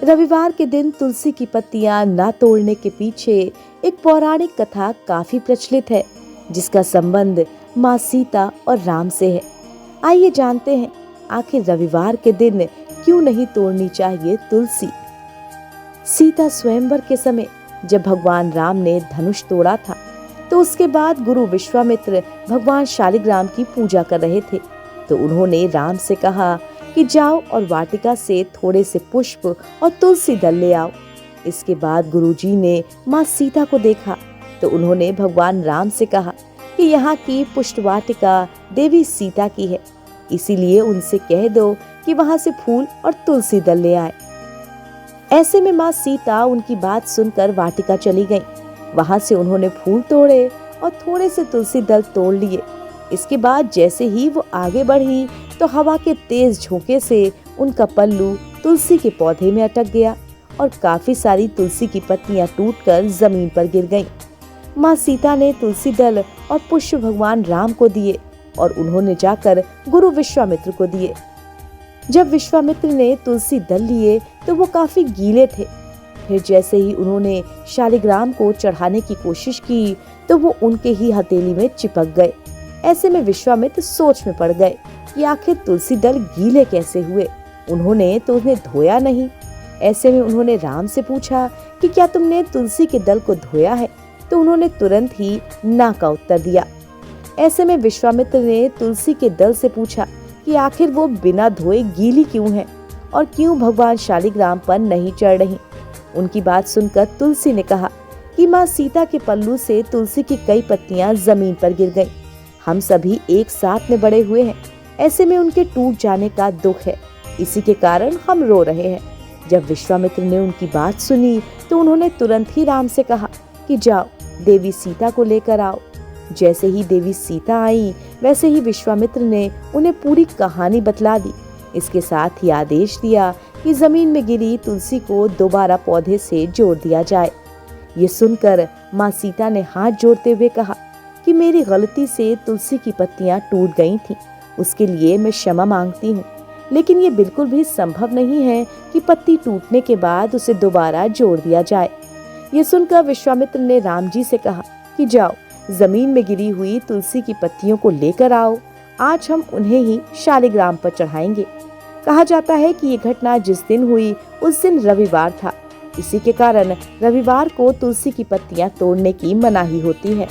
रविवार के दिन तुलसी की पत्तियां न तोड़ने के पीछे एक पौराणिक कथा काफी प्रचलित है, जिसका संबंध माँ सीता और राम से है। आइए जानते हैं आखिर रविवार के दिन क्यों नहीं तोड़नी चाहिए तुलसी। सीता स्वयंवर के समय जब भगवान राम ने धनुष तोड़ा था, तो उसके बाद गुरु विश्वामित्र भगवान शालिग्राम की पूजा कर रहे थे। तो उन्होंने राम से कहा कि जाओ और वाटिका से थोड़े से पुष्प और तुलसी दल ले आओ। इसके बाद गुरुजी ने माँ सीता को देखा, तो उन्होंने भगवान राम से कहा कि यहाँ की पुष्प वाटिका देवी सीता की है, इसीलिए उनसे कह दो कि वहां से फूल और तुलसी दल ले आए। ऐसे में माँ सीता उनकी बात सुनकर वाटिका चली गईं। वहां से उन्होंने फूल तोड़े और थोड़े से तुलसी दल तोड़ लिए। इसके बाद जैसे ही वो आगे बढ़ी, तो हवा के तेज झोंके से उनका पल्लू तुलसी के पौधे में अटक गया और काफी सारी तुलसी की पत्तियां टूटकर जमीन पर गिर गईं। माँ सीता ने तुलसी दल और पुष्प भगवान राम को दिए और उन्होंने जाकर गुरु विश्वामित्र को दिए। जब विश्वामित्र ने तुलसी दल लिए तो वो काफी गीले थे। फिर जैसे ही उन्होंने शालिग्राम को चढ़ाने की कोशिश की, तो वो उनके ही हथेली में चिपक गए। ऐसे में विश्वामित्र सोच में पड़ गए कि आखिर तुलसी दल गीले कैसे हुए। उन्होंने तो उन्हें धोया नहीं। ऐसे में उन्होंने राम से पूछा कि क्या तुमने तुलसी के दल को धोया है? तो उन्होंने तुरंत ही ना का उत्तर दिया। ऐसे में विश्वामित्र ने तुलसी के दल से पूछा कि आखिर वो बिना धोए गीली क्यों है और क्यों भगवान शालिग्राम पर नहीं चढ़ रही। उनकी बात सुनकर तुलसी ने कहा कि माँ सीता के पल्लू से तुलसी की कई पत्तियां जमीन पर गिर गईं। हम सभी एक साथ में बड़े हुए हैं, ऐसे में उनके टूट जाने का दुख है, इसी के कारण हम रो रहे हैं। जब विश्वामित्र ने उनकी बात सुनी, तो उन्होंने तुरंत ही राम से कहा कि जाओ देवी सीता को लेकर आओ। जैसे ही देवी सीता आई, वैसे ही विश्वामित्र ने उन्हें पूरी कहानी बतला दी। इसके साथ ही आदेश दिया कि जमीन में गिरी तुलसी को दोबारा पौधे से जोड़ दिया जाए। ये सुनकर माँ सीता ने हाथ जोड़ते हुए कहा कि मेरी गलती से तुलसी की पत्तियां टूट गई थीं, उसके लिए मैं क्षमा मांगती हूँ। लेकिन ये बिल्कुल भी संभव नहीं है कि पत्ती टूटने के बाद उसे दोबारा जोड़ दिया जाए। ये सुनकर विश्वामित्र ने राम जी से कहा कि जाओ जमीन में गिरी हुई तुलसी की पत्तियों को लेकर आओ, आज हम उन्हें ही शालिग्राम पर चढ़ाएंगे। कहा जाता है कि ये घटना जिस दिन हुई उस दिन रविवार था, इसी के कारण रविवार को तुलसी की पत्तियां तोड़ने की मनाही होती है।